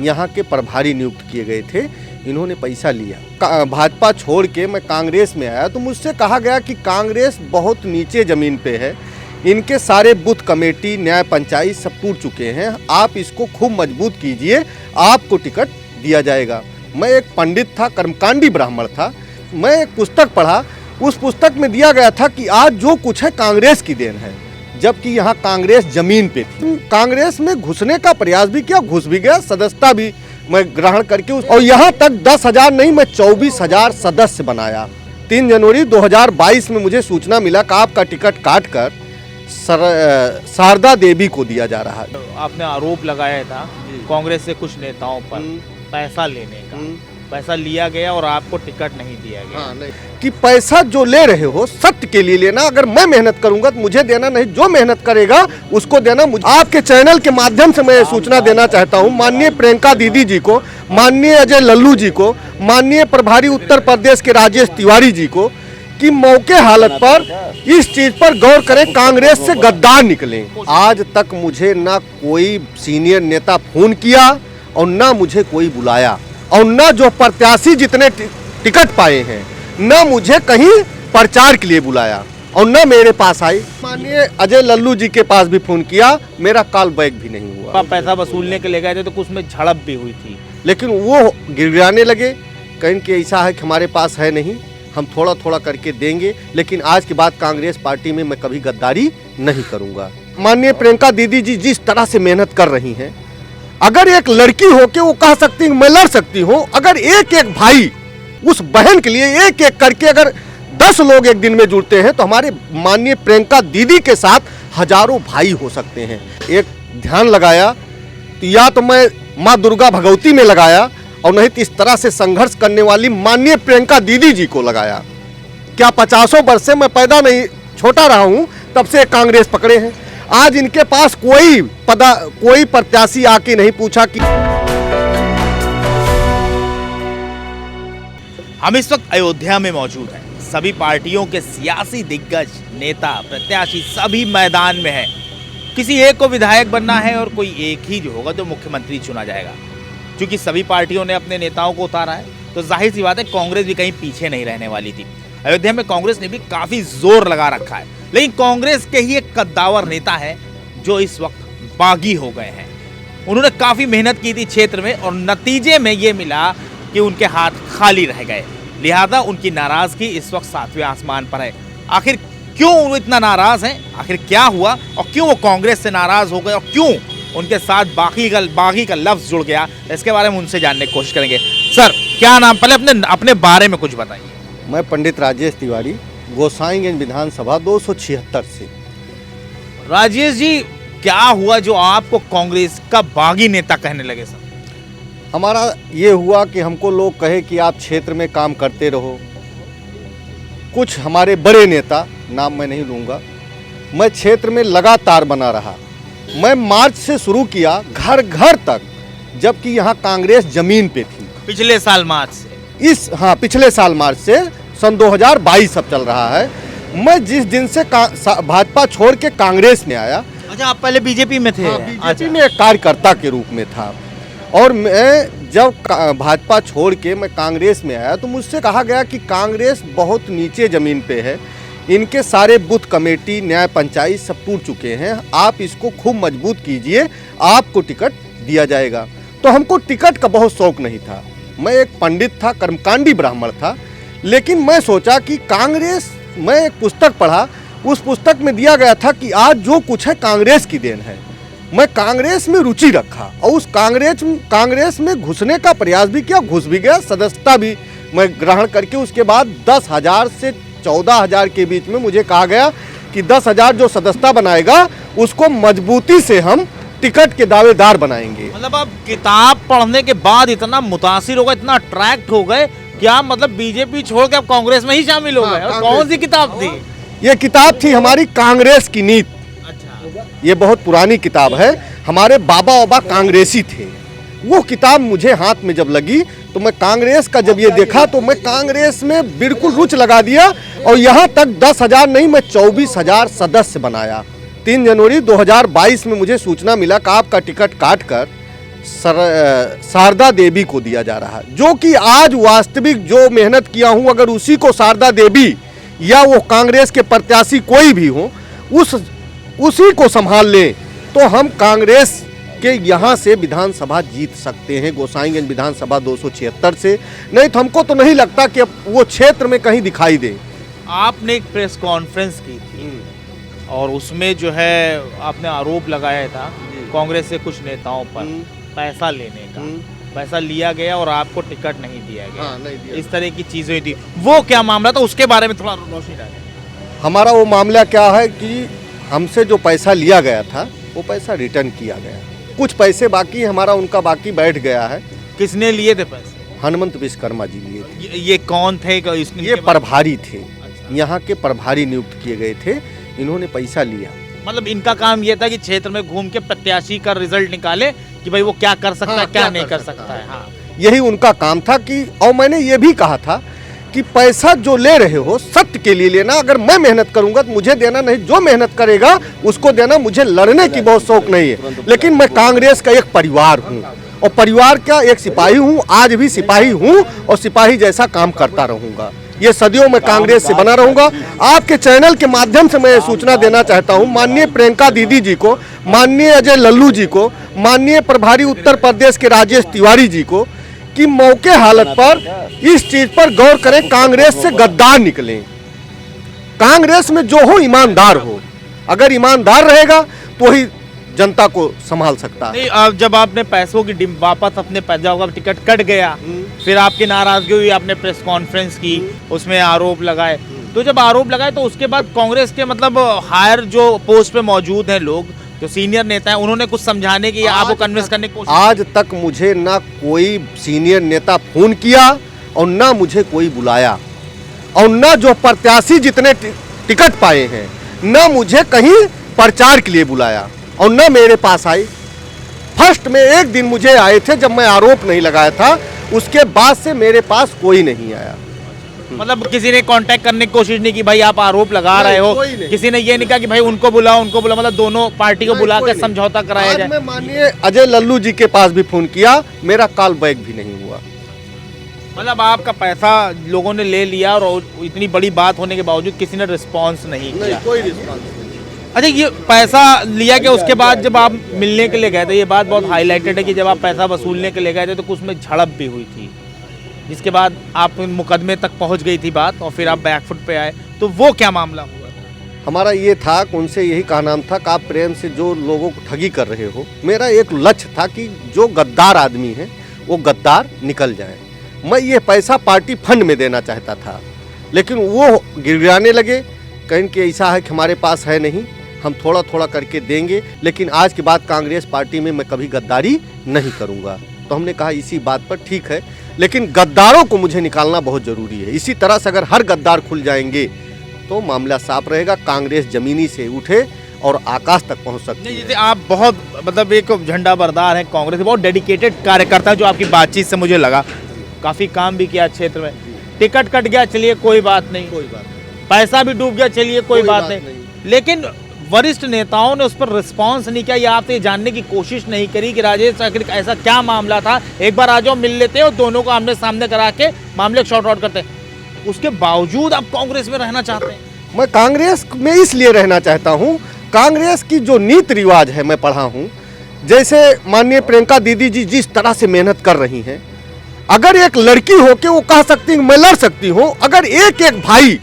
यहाँ के प्रभारी नियुक्त किए गए थे। इन्होंने पैसा लिया, भाजपा छोड़ के मैं कांग्रेस में आया तो मुझसे कहा गया कि कांग्रेस बहुत नीचे ज़मीन पे है, इनके सारे बूथ कमेटी न्याय पंचायत सब टूट चुके हैं, आप इसको खूब मजबूत कीजिए, आपको टिकट दिया जाएगा। मैं एक पंडित था, कर्मकांडी ब्राह्मण था, मैं एक पुस्तक पढ़ा, उस पुस्तक में दिया गया था कि आज जो कुछ है कांग्रेस की देन है, जबकि यहाँ कांग्रेस जमीन पे थी। कांग्रेस में घुसने का प्रयास भी किया, घुस भी गया, सदस्यता भी मैं ग्रहण करके और यहाँ तक 10,000 नहीं मैं 24,000 सदस्य बनाया। 3 जनवरी 2022 में मुझे सूचना मिला कि आपका टिकट काट कर शारदा देवी को दिया जा रहा है। आपने आरोप लगाया था कांग्रेस से कुछ नेताओं पर पैसा लेने का, पैसा लिया गया और आपको टिकट नहीं दिया गया। नहीं कि पैसा जो ले रहे हो सत्य के लिए लेना, अगर मैं मेहनत करूंगा तो मुझे देना, नहीं जो मेहनत करेगा उसको देना। मुझे आपके चैनल के माध्यम से मैं सूचना देना चाहता हूं माननीय प्रियंका दीदी जी को, माननीय अजय लल्लू जी को, माननीय प्रभारी उत्तर प्रदेश के राजेश तिवारी जी को कि मौके हालत पर इस चीज पर गौर करें, कांग्रेस से गद्दार निकले। आज तक मुझे ना कोई सीनियर नेता फोन किया और ना मुझे कोई बुलाया, और ना जो प्रत्याशी जितने टिकट पाए हैं ना मुझे कहीं प्रचार के लिए बुलाया और ना मेरे पास आई। माननीय अजय लल्लू जी के पास भी फोन किया, मेरा कॉल बैक भी नहीं हुआ। पैसा वसूलने के ले गए थे तो कुछ में झड़प भी हुई थी, लेकिन वो गिड़गिड़ाने लगे, कहीं कि ऐसा है कि हमारे पास है नहीं, हम थोड़ा थोड़ा करके देंगे, लेकिन आज के बाद कांग्रेस पार्टी में मैं कभी गद्दारी नहीं करूंगा। माननीय प्रियंका दीदी जी जिस तरह से मेहनत कर रही हैं, अगर एक लड़की हो के वो कह सकती है मैं लड़ सकती हूँ, अगर एक एक भाई उस बहन के लिए एक एक करके अगर 10 लोग एक दिन में जुड़ते हैं तो हमारे माननीय प्रियंका दीदी के साथ हजारों भाई हो सकते हैं। एक ध्यान लगाया तो या तो मैं माँ दुर्गा भगवती में लगाया और नहीं तो इस तरह से संघर्ष करने वाली माननीय प्रियंका दीदी जी को लगाया। क्या 50 वर्ष से मैं पैदा नहीं छोटा रहा हूँ, तब से कांग्रेस पकड़े हैं। आज इनके पास कोई प्रत्याशी आके नहीं पूछा कि हम इस वक्त अयोध्या में मौजूद हैं। सभी पार्टियों के सियासी दिग्गज, नेता, प्रत्याशी सभी मैदान में हैं। किसी एक को विधायक बनना है और कोई एक ही जो होगा जो मुख्यमंत्री चुना जाएगा। क्योंकि सभी पार्टियों ने अपने नेताओं को उतारा है तो जाहिर सी बात है कांग्रेस भी कहीं पीछे नहीं रहने वाली थी। अयोध्या में कांग्रेस ने भी काफी जोर लगा रखा है, लेकिन कांग्रेस के ही एक कद्दावर नेता है जो इस वक्त बागी हो गए हैं। उन्होंने काफी मेहनत की थी क्षेत्र में और नतीजे में ये मिला कि उनके हाथ खाली रह गए, लिहाजा उनकी नाराजगी इस वक्त 7वें आसमान पर है। आखिर क्यों वो इतना नाराज हैं, आखिर क्या हुआ और क्यों वो कांग्रेस से नाराज हो गए और क्यों उनके साथ बागी का लफ्ज जुड़ गया, इसके बारे में उनसे जानने की कोशिश करेंगे। सर क्या नाम, पहले अपने बारे में कुछ बताइए। मैं पंडित राजेश तिवारी, गोसाईगंज विधानसभा 276 से। राजेश जी क्या हुआ जो आपको कांग्रेस का बागी नेता कहने लगे? सर हमारा ये हुआ कि हमको लोग कहे कि आप क्षेत्र में काम करते रहो। कुछ हमारे बड़े नेता, नाम मैं नहीं लूँगा, मैं क्षेत्र में लगातार बना रहा। मैं मार्च से शुरू किया घर घर तक, जबकि यहाँ कांग्रेस जमीन पे थी। पिछले साल मार्च से पिछले साल मार्च से सन 2022 अब चल रहा है। मैं जिस दिन से भाजपा छोड़ के कांग्रेस में आया। अच्छा, आप पहले बीजेपी में थे? बीजेपी में एक कार्यकर्ता के रूप में था, और मैं जब भाजपा छोड़ के मैं कांग्रेस में आया तो मुझसे कहा गया कि कांग्रेस बहुत नीचे ज़मीन पे है, इनके सारे बूथ कमेटी न्याय पंचायत सब टूट चुके हैं, आप इसको खूब मजबूत कीजिए, आपको टिकट दिया जाएगा। तो हमको टिकट का बहुत शौक नहीं था। मैं एक पंडित था, कर्मकांडी ब्राह्मण था, लेकिन मैं सोचा कि कांग्रेस, मैं एक पुस्तक पढ़ा, उस पुस्तक में दिया गया था कि आज जो कुछ है कांग्रेस की देन है। मैं कांग्रेस में रुचि रखा और उस कांग्रेस में घुसने का प्रयास भी किया, घुस भी गया, सदस्यता भी मैं ग्रहण करके उसके बाद 10,000 से 14,000 के बीच में मुझे कहा गया कि 10,000 जो सदस्यता बनाएगा उसको मजबूती से हम टिकट के दावेदार बनाएंगे। मतलब आप किताब पढ़ने के बाद इतना मुतासिर हो गए, इतना अट्रैक्ट हो गए, क्या मतलब बीजेपी छोड़ के आप कांग्रेस में ही शामिल हो गए? और कौन सी किताब थी? ये किताब थी हमारी कांग्रेस की नीति। अच्छा, ये बहुत पुरानी किताब है, हमारे बाबा कांग्रेसी थे। वो किताब मुझे हाथ में जब लगी तो मैं कांग्रेस का जब ये देखा तो मैं कांग्रेस में बिल्कुल रुचि लगा दिया और यहाँ तक 10,000 नहीं मैं 24,000 सदस्य बनाया। 3 जनवरी 2022 में मुझे सूचना मिला कि आपका टिकट काट कर शारदा देवी को दिया जा रहा है, जो कि आज वास्तविक जो मेहनत किया हूं अगर उसी को शारदा देवी या वो कांग्रेस के प्रत्याशी कोई भी हो उसी को संभाल लें तो हम कांग्रेस के यहाँ से विधानसभा जीत सकते हैं, गोसाईगंज विधानसभा 276 से। नहीं तो हमको तो नहीं लगता कि अब वो क्षेत्र में कहीं दिखाई दे। आपने एक प्रेस कॉन्फ्रेंस की थी और उसमें जो है आपने आरोप लगाया था कांग्रेस से कुछ नेताओं पर पैसा लेने का, पैसा लिया गया और आपको टिकट नहीं दिया गया। हाँ, नहीं दिया। इस तरह की चीजें थी, वो क्या मामला था, उसके बारे में थोड़ा रोशनी डालें। हमारा वो मामला क्या है कि हमसे जो पैसा लिया गया था वो पैसा रिटर्न किया गया, कुछ पैसे बाकी हमारा उनका बाकी बैठ गया है। किसने लिए थे पैसे? हनुमंत विश्वकर्मा जी लिए थे। ये कौन थे? ये प्रभारी थे, यहाँ के प्रभारी नियुक्त किए गए थे, इन्होंने पैसा लिया। मतलब इनका काम ये था कि क्षेत्र में घूम के प्रत्याशी का रिजल्ट निकाले कि भाई वो क्या कर सकता है, क्या नहीं कर सकता है। हाँ, यही उनका काम था कि, और मैंने ये भी कहा था कि पैसा जो ले रहे हो सत्य के लिए लेना, अगर मैं मेहनत करूंगा तो मुझे देना, नहीं जो मेहनत करेगा उसको देना। मुझे लड़ने की बहुत शौक नहीं है, लेकिन मैं कांग्रेस का एक परिवार हूं और परिवार का एक सिपाही हूं, आज भी सिपाही हूं और सिपाही जैसा काम करता रहूंगा। ये सदियों में कांग्रेस से बना रहूंगा। आपके चैनल के माध्यम से मैं सूचना देना चाहता हूं माननीय प्रियंका दीदी जी को, माननीय अजय लल्लू जी को, माननीय प्रभारी उत्तर प्रदेश के राजेश तिवारी जी को कि मौके हालत पर इस चीज पर गौर करें, कांग्रेस से गद्दार निकलें। कांग्रेस में जो हो ईमानदार हो, अगर ईमानदार रहेगा तो ही जनता को संभाल सकता है। नहीं, अब जब आपने पैसों की वापस अपने जब टिकट कट गया, फिर आपकी नाराजगी हुई, आपने प्रेस कॉन्फ्रेंस की, उसमें आरोप लगाए। तो जब आरोप लगाए तो उसके बाद कांग्रेस के मतलब हायर जो पोस्ट पे मौजूद हैं लोग, जो सीनियर नेता हैं, उन्होंने कुछ समझाने की या आपको कन्विंस करने की कोशिश? आज तक मुझे ना कोई सीनियर नेता फोन किया और ना मुझे कोई बुलाया, और ना जो प्रत्याशी जितने टिकट पाए हैं ना मुझे कहीं प्रचार के लिए बुलाया और ना मेरे पास आए। फर्स्ट में एक दिन मुझे आए थे जब मैं आरोप नहीं लगाया था, उसके बाद से मेरे पास कोई नहीं आया। मतलब किसी ने कांटेक्ट करने की कोशिश नहीं की, भाई आप आरोप लगा रहे हो? किसी ने ये नहीं कहा कि भाई उनको बुलाओ, मतलब दोनों पार्टी को बुला कर समझौता कराया जाए? मैं माननीय अजय लल्लू जी के पास भी फोन किया, मेरा कॉल बैक भी नहीं हुआ। मतलब आपका पैसा लोगों ने ले लिया और इतनी बड़ी बात होने के बावजूद किसी ने रिस्पॉन्स नहीं किया? कोई रिस्पॉन्स नहीं। अच्छा, ये पैसा लिया गया, उसके बाद जब आप मिलने के लिए गए थे, ये बात बहुत हाईलाइटेड है कि जब आप पैसा वसूलने के लिए गए थे तो कुछ में झड़प भी हुई थी, जिसके बाद आप मुकदमे तक पहुंच गई थी बात और फिर आप बैकफुट पे आए, तो वो क्या मामला हुआ? हमारा ये था कि उनसे यही कहना था कि आप प्रेम से जो लोगों को ठगी कर रहे हो, मेरा एक लक्ष्य था कि जो गद्दार आदमी है वो गद्दार निकल जाए। मैं ये पैसा पार्टी फंड में देना चाहता था, लेकिन वो गिड़गिड़ाने लगे, कहीं कि ऐसा है कि हमारे पास है नहीं, हम थोड़ा थोड़ा करके देंगे, लेकिन आज के बाद कांग्रेस पार्टी में मैं कभी गद्दारी नहीं करूंगा। तो हमने कहा इसी बात पर ठीक है, लेकिन गद्दारों को मुझे निकालना बहुत ज़रूरी है। इसी तरह से अगर हर गद्दार खुल जाएंगे तो मामला साफ रहेगा, कांग्रेस जमीनी से उठे और आकाश तक पहुंच सकती है। जैसे आप बहुत मतलब एक झंडा बरदार है कांग्रेस, बहुत डेडिकेटेड कार्यकर्ता, जो आपकी बातचीत से मुझे लगा, काफ़ी काम भी किया क्षेत्र में। टिकट कट गया, चलिए कोई बात नहीं, कोई बात नहीं। पैसा भी डूब गया, चलिए कोई बात नहीं, लेकिन वरिष्ठ नेताओं ने उस पर रिस्पांस नहीं किया या आपसे जानने की कोशिश नहीं करी कि राजेश आखिर ऐसा क्या मामला था, एक बार आ जाओ मिल लेते हैं और दोनों को आमने सामने करा के मामले को शॉर्ट आउट करते हैं। उसके बावजूद आप कांग्रेस में रहना चाहते हैं? मैं कांग्रेस में इसलिए रहना चाहता हूं, कांग्रेस की जो नीति रिवाज है मैं पढ़ा हूं, जैसे माननीय प्रियंका दीदी जी जिस तरह से मेहनत कर रही हैं, अगर एक लड़की हो के वो कह सकती है मैं लड़ सकती हूँ, अगर एक एक भाई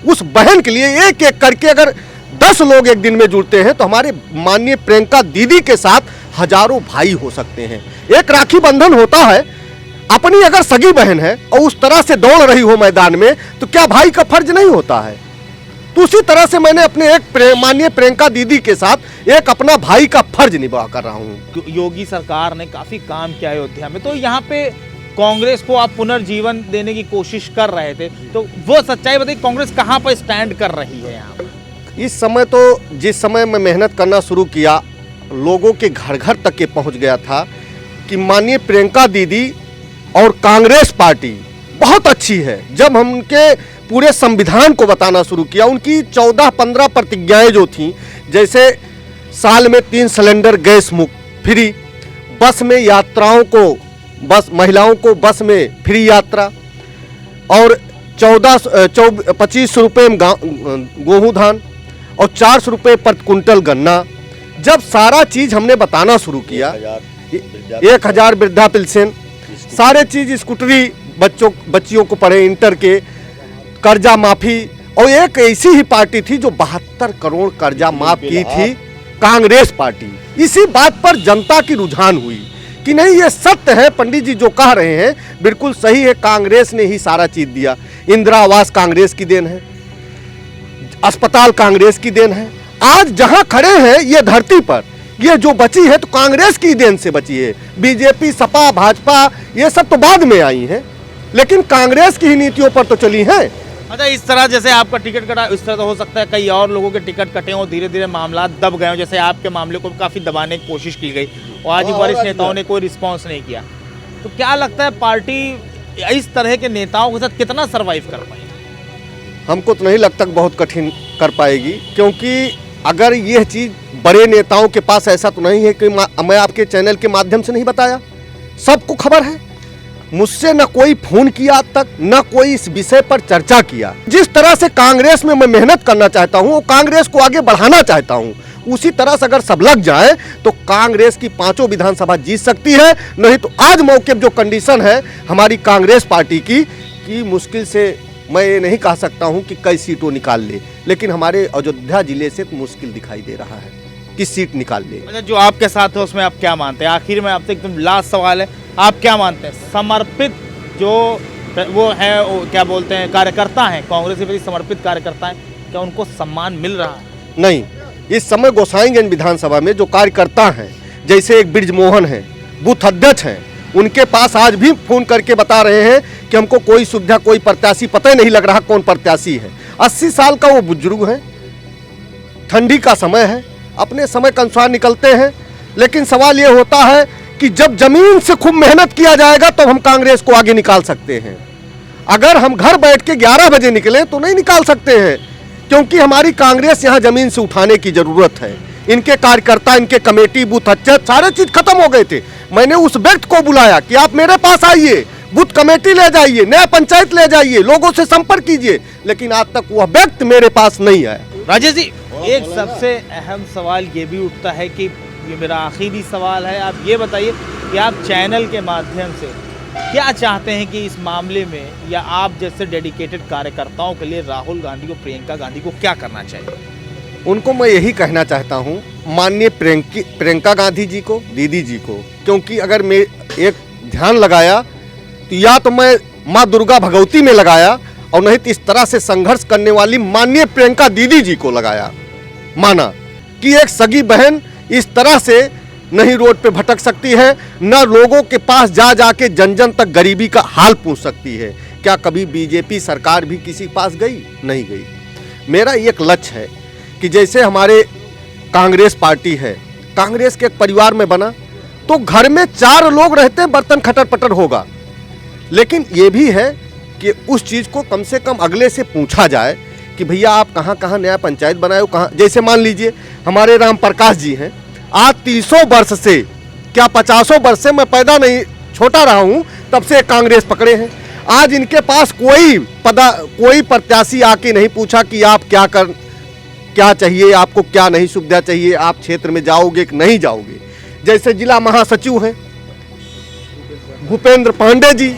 उस बहन के लिए एक एक करके अगर 10 लोग एक दिन में जुड़ते हैं तो हमारे माननीय प्रियंका दीदी के साथ हजारों भाई हो सकते हैं। एक राखी बंधन होता है, अपनी अगर सगी बहन है और उस तरह से दौड़ रही हो मैदान में तो क्या भाई का फर्ज नहीं होता है? तो उसी तरह से मैंने अपने एक माननीय प्रियंका दीदी के साथ एक अपना भाई का फर्ज निभा कर रहा हूँ। योगी सरकार ने काफी काम किया अयोध्या में, तो यहाँ पे कांग्रेस को आप पुनर्जीवन देने की कोशिश कर रहे थे, तो वो सच्चाई बताइए, कांग्रेस कहाँ पर स्टैंड कर रही है यहाँ? इस समय तो जिस समय मैं मेहनत करना शुरू किया, लोगों के घर घर तक के पहुंच गया था कि माननीय प्रियंका दीदी और कांग्रेस पार्टी बहुत अच्छी है। जब हम उनके पूरे संविधान को बताना शुरू किया, उनकी 14-15 प्रतिज्ञाएं जो थीं, जैसे साल में 3 सिलेंडर गैस मुक्त फ्री, बस में यात्राओं को, बस महिलाओं को बस में फ्री यात्रा, और 25 रुपये में गेहूँ धान, और 400 रुपये पर कुंटल गन्ना। जब सारा चीज़ हमने बताना शुरू किया, 1000 वृद्धा पेंशन, सारे चीज़, स्कूटरी बच्चियों को पढ़े, इंटर के कर्जा माफ़ी, और एक ऐसी ही पार्टी थी जो 72 करोड़ कर्जा माफ की थी, कांग्रेस पार्टी। इसी बात पर जनता की रुझान हुई कि नहीं, ये सत्य है, पंडित जी जो कह रहे हैं बिल्कुल सही है, कांग्रेस ने ही सारा चीज दिया। इंदिरा आवास कांग्रेस की देन है, अस्पताल कांग्रेस की देन है। आज जहां खड़े हैं ये धरती पर, ये जो बची है तो कांग्रेस की देन से बची है। बीजेपी, सपा, भाजपा ये सब तो बाद में आई हैं, लेकिन कांग्रेस की ही नीतियों पर तो चली हैं। अच्छा, इस तरह जैसे आपका टिकट कटा, इस तरह तो हो सकता है कई और लोगों के टिकट कटे हों, धीरे धीरे मामला दब गए हों, जैसे आपके मामले को काफ़ी दबाने की कोशिश की गई और आज वरिष्ठ नेताओं ने कोई रिस्पॉन्स नहीं किया, तो क्या लगता है पार्टी इस तरह के नेताओं के साथ कितना सर्वाइव कर पाएगी? हमको तो नहीं लगता बहुत कठिन कर पाएगी, क्योंकि अगर यह चीज़ बड़े नेताओं के पास, ऐसा तो नहीं है कि मैं आपके चैनल के माध्यम से नहीं बताया, सबको खबर है। मुझसे न कोई फोन किया आज तक, न कोई इस विषय पर चर्चा किया। जिस तरह से कांग्रेस में मैं मेहनत करना चाहता हूं, वो कांग्रेस को आगे बढ़ाना चाहता हूं, उसी तरह से अगर सब लग जाए तो कांग्रेस की 5 विधानसभा जीत सकती है। नहीं तो आज मौके जो कंडीशन है हमारी कांग्रेस पार्टी की मुश्किल से, मैं ये नहीं कह सकता हूं कि कई सीटों निकाल ले, लेकिन हमारे अयोध्या जिले से मुश्किल दिखाई दे रहा है कि सीट निकाल ले। अच्छा, जो आपके साथ है उसमें आप क्या मानते हैं? आखिर में आपसे एकदम लास्ट सवाल है, आप क्या मानते हैं, समर्पित जो वो है, वो क्या बोलते हैं, कार्यकर्ता हैं, कांग्रेस के प्रति समर्पित कार्यकर्ता हैं, क्या उनको सम्मान मिल रहा है? नहीं, इस समय गोसाईगंज विधानसभा में जो कार्यकर्ता हैं, जैसे एक ब्रिजमोहन हैं, बूथ अध्यक्ष हैं, उनके पास आज भी फोन करके बता रहे हैं कि हमको कोई सुविधा, कोई प्रत्याशी पता ही नहीं लग रहा कौन प्रत्याशी है। 80 साल का वो बुजुर्ग है, ठंडी का समय है, अपने समय के अनुसार निकलते हैं। लेकिन सवाल ये होता है कि जब जमीन से खूब मेहनत किया जाएगा तो हम कांग्रेस को आगे निकाल सकते हैं। अगर हम घर बैठ के 11 बजे निकले तो नहीं निकाल सकते हैं, क्योंकि हमारी कांग्रेस यहाँ जमीन से उठाने की जरूरत है। इनके कार्यकर्ता, इनके कमेटी, बूथ अध्यक्ष, सारे चीज खत्म हो गए थे। मैंने उस व्यक्ति को बुलाया कि आप मेरे पास आइए, बूथ कमेटी ले जाइए, नया पंचायत ले जाइए, लोगों से संपर्क कीजिए, लेकिन आज तक वह व्यक्ति मेरे पास नहीं आया। राजेश जी, एक सबसे अहम सवाल ये भी उठता है कि ये मेरा आखिरी सवाल है, आप ये बताइए कि आप चैनल के माध्यम से क्या चाहते हैं कि इस मामले में, या आप जैसे डेडिकेटेड कार्यकर्ताओं के लिए राहुल गांधी और प्रियंका गांधी को क्या करना चाहिए? उनको मैं यही कहना चाहता हूँ, माननीय प्रियंका गांधी जी को, दीदी जी को, क्योंकि अगर मैं एक ध्यान लगाया तो या तो मैं माँ दुर्गा भगवती में लगाया, और नहीं तो इस तरह से संघर्ष करने वाली माननीय प्रियंका दीदी जी को लगाया। माना कि एक सगी बहन इस तरह से नहीं रोड पे भटक सकती है, न लोगों के पास जा जाके जन जन तक गरीबी का हाल पूछ सकती है। क्या कभी बीजेपी सरकार भी किसी के पास गई? नहीं गई। मेरा एक लक्ष्य है कि जैसे हमारे कांग्रेस पार्टी है, कांग्रेस के एक परिवार में बना तो घर में 4 लोग रहते हैं, बर्तन खटर पटर होगा, लेकिन ये भी है कि उस चीज़ को कम से कम अगले से पूछा जाए कि भैया आप कहाँ कहाँ नया पंचायत बनाए हो, कहाँ। जैसे मान लीजिए हमारे राम प्रकाश जी हैं, आज 300 वर्ष से, क्या 50 वर्ष से, मैं पैदा नहीं, छोटा रहा हूँ तब से कांग्रेस पकड़े हैं। आज इनके पास कोई प्रत्याशी आके नहीं पूछा कि आप क्या चाहिए, आपको क्या नहीं सुविधा चाहिए, आप क्षेत्र में जाओगे कि नहीं जाओगे। जैसे जिला महासचिव हैं भूपेंद्र पांडे जी,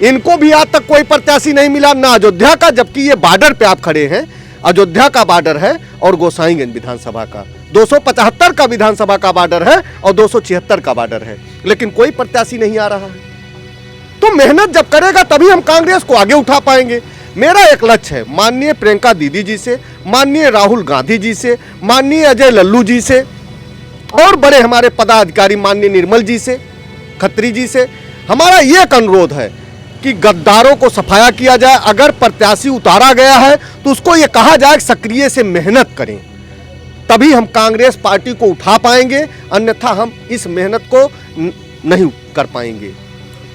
इनको भी आज तक कोई प्रत्याशी नहीं मिला, ना अयोध्या का, जबकि ये बॉर्डर पे आप खड़े हैं, अयोध्या का बॉर्डर है और गोसाईगंज विधानसभा का 275 का विधानसभा का बॉर्डर है और 276 का बॉर्डर है, लेकिन कोई प्रत्याशी नहीं आ रहा है। तो मेहनत जब करेगा तभी हम कांग्रेस को आगे उठा पाएंगे। मेरा एक लक्ष्य है, माननीय प्रियंका दीदी जी से, माननीय राहुल गांधी जी से, माननीय अजय लल्लू जी से, और बड़े हमारे पदाधिकारी माननीय निर्मल जी से, खत्री जी से हमारा ये एक अनुरोध है कि गद्दारों को सफाया किया जाए। अगर प्रत्याशी उतारा गया है तो उसको ये कहा जाए कि सक्रिय से मेहनत करें, तभी हम कांग्रेस पार्टी को उठा पाएंगे, अन्यथा हम इस मेहनत को नहीं कर पाएंगे।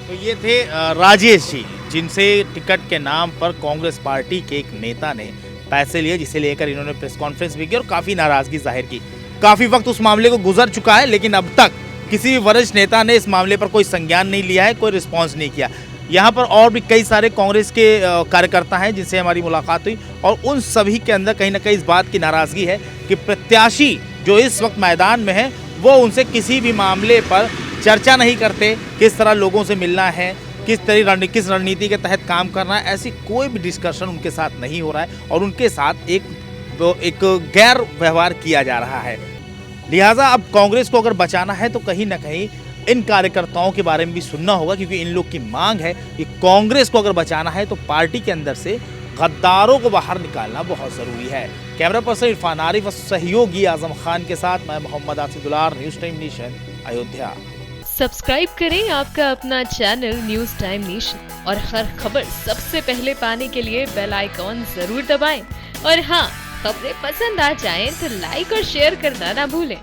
तो ये थे राजेश जी, जिनसे टिकट के नाम पर कांग्रेस पार्टी के एक नेता ने पैसे लिए, जिसे लेकर इन्होंने प्रेस कॉन्फ्रेंस भी की और काफ़ी नाराज़गी जाहिर की। काफ़ी वक्त उस मामले को गुजर चुका है, लेकिन अब तक किसी भी वरिष्ठ नेता ने इस मामले पर कोई संज्ञान नहीं लिया है, कोई रिस्पॉन्स नहीं किया। यहाँ पर और भी कई सारे कांग्रेस के कार्यकर्ता हैं जिनसे हमारी मुलाकात हुई और उन सभी के अंदर कहीं ना कहीं इस बात की नाराज़गी है कि प्रत्याशी जो इस वक्त मैदान में है वो उनसे किसी भी मामले पर चर्चा नहीं करते, किस तरह लोगों से मिलना है, किस रणनीति के तहत काम करना है, ऐसी कोई भी डिस्कशन उनके साथ नहीं हो रहा है और उनके साथ एक गैर व्यवहार किया जा रहा है। लिहाजा अब कांग्रेस को अगर बचाना है तो कहीं ना कहीं इन कार्यकर्ताओं के बारे में भी सुनना होगा, क्योंकि इन लोग की मांग है कि कांग्रेस को अगर बचाना है तो पार्टी के अंदर से गद्दारों को बाहर निकालना बहुत ज़रूरी है। कैमरा पर्सन इरफान आरिफ व सहयोगी आजम खान के साथ मैं मोहम्मद आसिफ दुलार, news time nation, Ayodhya. Subscribe करें आपका अपना चैनल न्यूज़ टाइम नेशन और हर खबर सबसे पहले पाने के लिए बेल आइकॉन जरूर दबाएं। और हाँ, खबरें पसंद आ जाएं तो लाइक और शेयर करना ना भूलें।